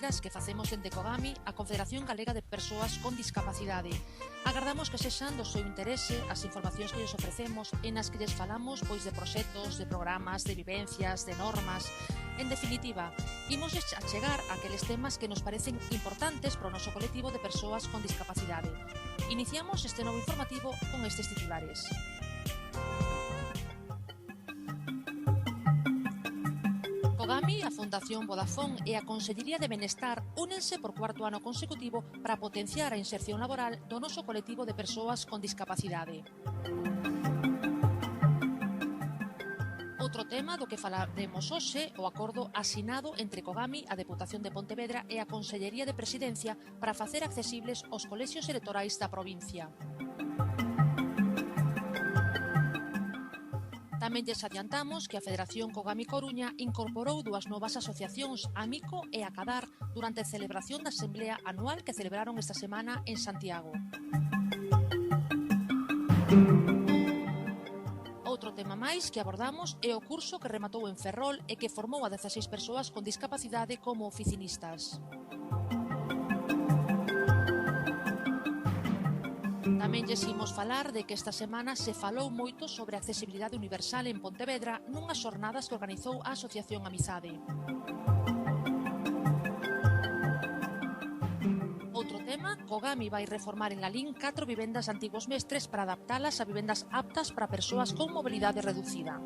barreiras que facemos dende Cogami, a Confederación Galega de Persoas con Discapacidade. Agardamos que sexan do seu interese as informacións que lles ofrecemos e nas que lles falamos pois de proxectos, de programas, de vivencias, de normas. En definitiva, imos achegar aqueles temas que nos parecen importantes para o noso colectivo de persoas con discapacidade. Iniciamos este novo informativo con estes titulares. Cogami, a Fundación Vodafone e a Consellería de Benestar únense por cuarto ano consecutivo para potenciar a inserción laboral do noso colectivo de persoas con discapacidade. Outro tema do que falaremos hoxe, o acordo asinado entre Cogami, a Deputación de Pontevedra e a Consellería de Presidencia para facer accesibles os colexios electorais da provincia. Tamén lles adiantamos que a Federación Cogami Coruña incorporou dúas novas asociacións, Amico e Acadar, durante a celebración da Asamblea Anual que celebraron esta semana en Santiago. Outro tema máis que abordamos é o curso que rematou en Ferrol e que formou a 16 persoas con discapacidade como oficinistas. Tamén lles imos falar de que esta semana se falou moito sobre a accesibilidade universal en Pontevedra nunhas xornadas que organizou a Asociación Amizade. Outro tema, Cogami vai reformar en Lalín 4 vivendas de antigos mestres para adaptalas a vivendas aptas para persoas con mobilidade reducida.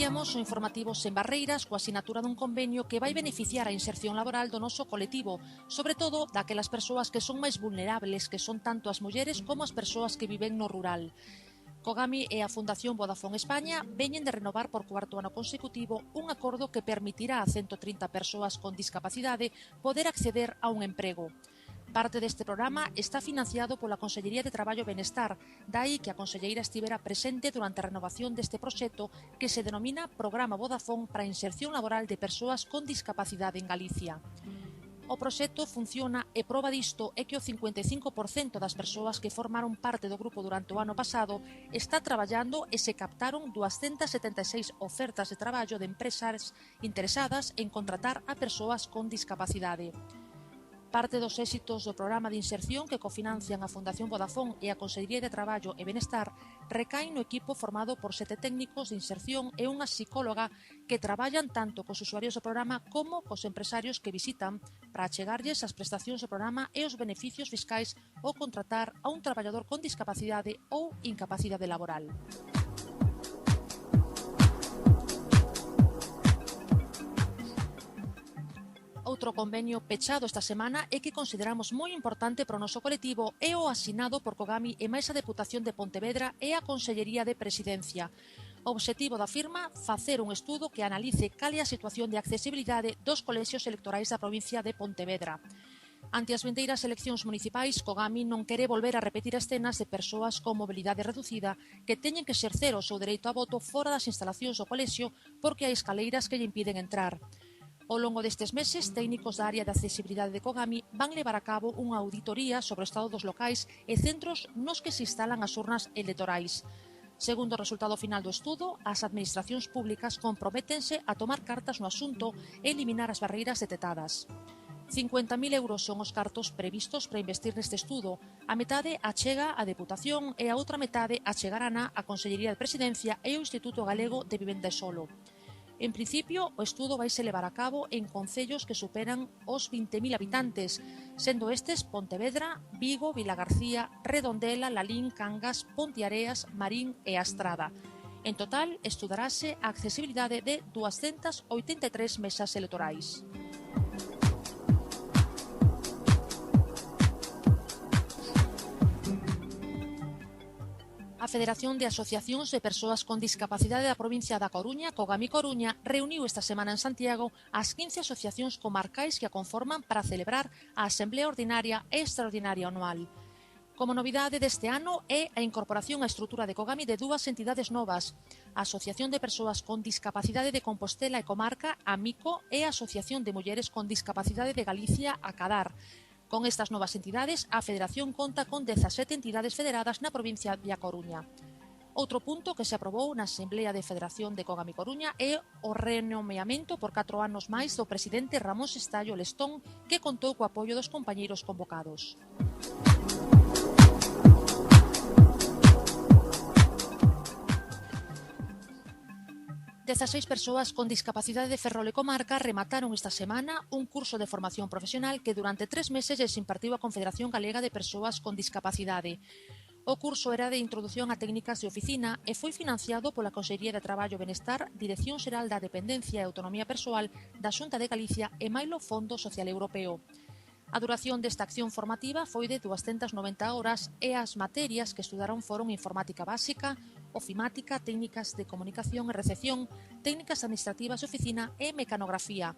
Iniciamos o informativo Sen Barreiras coa asinatura dun convenio que vai beneficiar a inserción laboral do noso colectivo, sobre todo daquelas persoas que son máis vulnerables, que son tanto as mulleres como as persoas que viven no rural. Cogami e a Fundación Vodafone España veñen de renovar por cuarto ano consecutivo un acordo que permitirá a 130 persoas con discapacidade poder acceder a un emprego. Parte deste programa está financiado pola Consellería de Traballo e Benestar, dai que a conselleira estivera presente durante a renovación deste proxecto que se denomina Programa Vodafone para a inserción laboral de persoas con discapacidade en Galicia. O proxecto funciona e proba disto é que o 55% das persoas que formaron parte do grupo durante o ano pasado está traballando e se captaron 276 ofertas de traballo de empresas interesadas en contratar a persoas con discapacidade. Parte dos éxitos do programa de inserción que cofinancian a Fundación Vodafone e a Consellería de Traballo e Benestar recaen no equipo formado por 7 técnicos de inserción e unha psicóloga que traballan tanto cos usuarios do programa como cos empresarios que visitan para achegarlles as prestacións do programa e os beneficios fiscais ao contratar a un traballador con discapacidade ou incapacidade laboral. Outro convenio pechado esta semana e que consideramos moi importante para o noso colectivo é o asinado por Cogami e máis a Deputación de Pontevedra e a Consellería de Presidencia. O obxectivo da firma, facer un estudo que analice cal é a situación de accesibilidade dos colexios electorais da provincia de Pontevedra. Ante as vindeiras eleccións municipais, Cogami non quere volver a repetir escenas de persoas con mobilidade reducida que teñen que exercer o seu dereito a voto fora das instalacións do colexio porque hai escaleiras que lle impiden entrar. Ao longo destes meses, técnicos da área de accesibilidade de Cogami van levar a cabo unha auditoría sobre o estado dos locais e centros nos que se instalan as urnas electorais. Segundo o resultado final do estudo, as administracións públicas comprométense a tomar cartas no asunto e eliminar as barreiras detectadas. 50.000 euros son os cartos previstos para investir neste estudo. A metade achega a Deputación e a outra metade achegarana a Consellería de Presidencia e o Instituto Galego de Vivenda e Solo. En principio, o estudo vaise levar a cabo en concellos que superan os 20.000 habitantes, sendo estes Pontevedra, Vigo, Vilagarcía, Redondela, Lalín, Cangas, Ponteareas, Marín e Astrada. En total, estudarase a accesibilidade de 283 mesas electorais. A Federación de Asociacións de Persoas con Discapacidade da provincia da Coruña, Cogami Coruña, reuniu esta semana en Santiago as 15 asociacións comarcais que a conforman para celebrar a Asamblea Ordinaria e Extraordinaria Anual. Como novidade deste ano é a incorporación á estrutura de Cogami de dúas entidades novas, a Asociación de Persoas con Discapacidade de Compostela e Comarca, Amico, e a Asociación de Mulleres con Discapacidade de Galicia, Acadar. Con estas novas entidades, a Federación conta con 17 entidades federadas na provincia de A Coruña. Outro punto que se aprobou na Asamblea de Federación de Cogami Coruña é o renomeamento por 4 anos máis do presidente Ramón Sestallo Lestón, que contou co apoio dos compañeiros convocados. 16 persoas con discapacidade de Ferrol e comarca remataron esta semana un curso de formación profesional que durante 3 meses lles impartiu a Confederación Galega de Persoas con Discapacidade. O curso era de Introdución a Técnicas de Oficina e foi financiado pola Consellería de Traballo e Benestar, Dirección Xeral da Dependencia e Autonomía Persoal da Xunta de Galicia e mailo Fondo Social Europeo. A duración desta acción formativa foi de 290 horas e as materias que estudaron foron informática básica, ofimática, técnicas de comunicación e recepción, técnicas administrativas de oficina e mecanografía.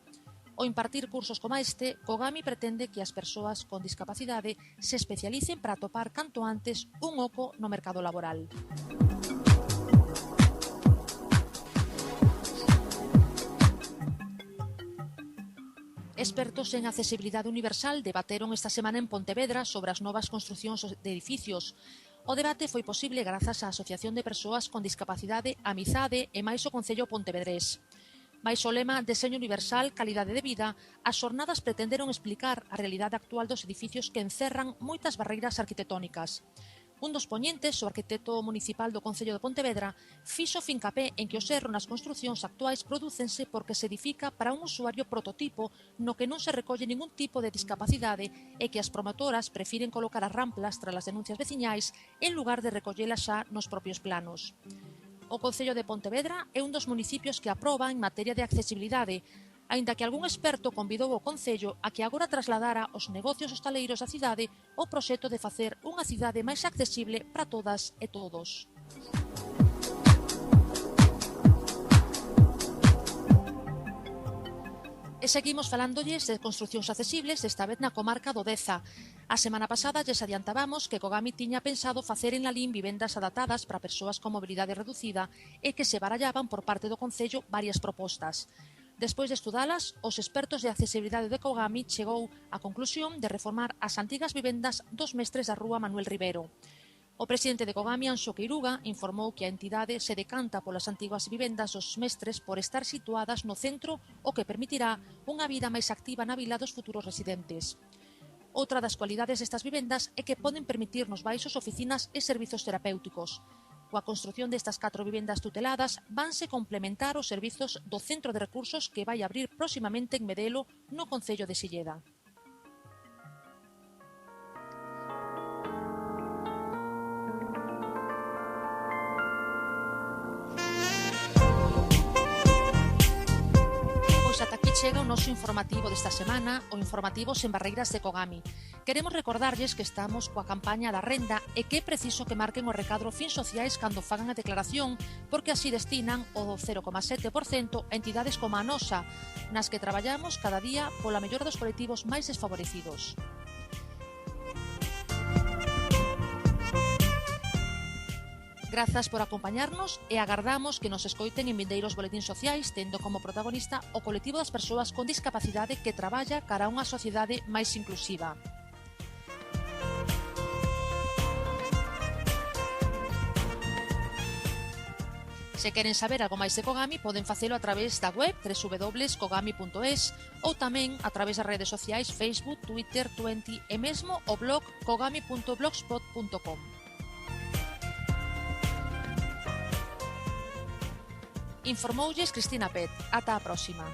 Ao impartir cursos como este, Cogami pretende que as persoas con discapacidade se especialicen para atopar canto antes un oco no mercado laboral. Expertos en accesibilidade universal debateron esta semana en Pontevedra sobre as novas construcións de edificios. O debate foi posible grazas á Asociación de Persoas con Discapacidade Amizade e máis o Concello Pontevedrés. Mais o lema Deseño Universal, Calidade de Vida, as xornadas pretenderon explicar a realidade actual dos edificios que encerran moitas barreiras arquitectónicas. Un dos poñentes, o arquitecto municipal do Concello de Pontevedra, fixo fincapé en que os erros nas construcións actuais prodúcense porque se edifica para un usuario prototipo no que non se recolle ningún tipo de discapacidade e que as promotoras prefiren colocar as ramplas tras as denuncias veciñais en lugar de recollelas xa nos propios planos. O Concello de Pontevedra é un dos municipios que aproba en materia de accesibilidade, aínda que algún experto convidou o Concello a que agora trasladara os negocios hostaleiros da cidade o proxecto de facer unha cidade máis accesible para todas e todos. E seguimos falándolles de construcións accesibles, desta vez na comarca do Deza. A semana pasada lles adiantábamos que Cogami tiña pensado facer en Lalín vivendas adaptadas para persoas con mobilidade reducida e que se barallaban por parte do Concello varias propostas. Despois de estudalas, os expertos de accesibilidade de Cogami chegou á conclusión de reformar as antigas vivendas dos mestres da rúa Manuel Rivero. O presidente de Cogami, Anxo Queiruga, informou que a entidade se decanta polas antiguas vivendas dos mestres por estar situadas no centro, o que permitirá unha vida máis activa na vila dos futuros residentes. Outra das cualidades destas vivendas é que poden permitirnos baixos oficinas e servizos terapéuticos. Coa construción destas 4 vivendas tuteladas vanse complementar os servizos do Centro de Recursos que vai abrir proximamente en Medelo, no Concello de Silleda. Ata aquí chega o noso informativo desta semana, o informativo Sen Barreiras de Cogami. Queremos recordarlles que estamos coa campaña da renda e que é preciso que marquen o recadro fins sociais cando fagan a declaración, porque así destinan o 0,7% a entidades como a nosa, nas que traballamos cada día pola mellora dos colectivos máis desfavorecidos. Grazas por acompañarnos e agardamos que nos escoiten en vindeiros boletíns sociais, tendo como protagonista o colectivo das persoas con discapacidade que traballa cara a unha sociedade máis inclusiva. Se queren saber algo máis de Cogami, poden facelo a través da web www.cogami.es ou tamén a través das redes sociais Facebook, Twitter, Twenty e mesmo o blog cogami.blogspot.com. Informoulles Cristina Pet. Ata a próxima.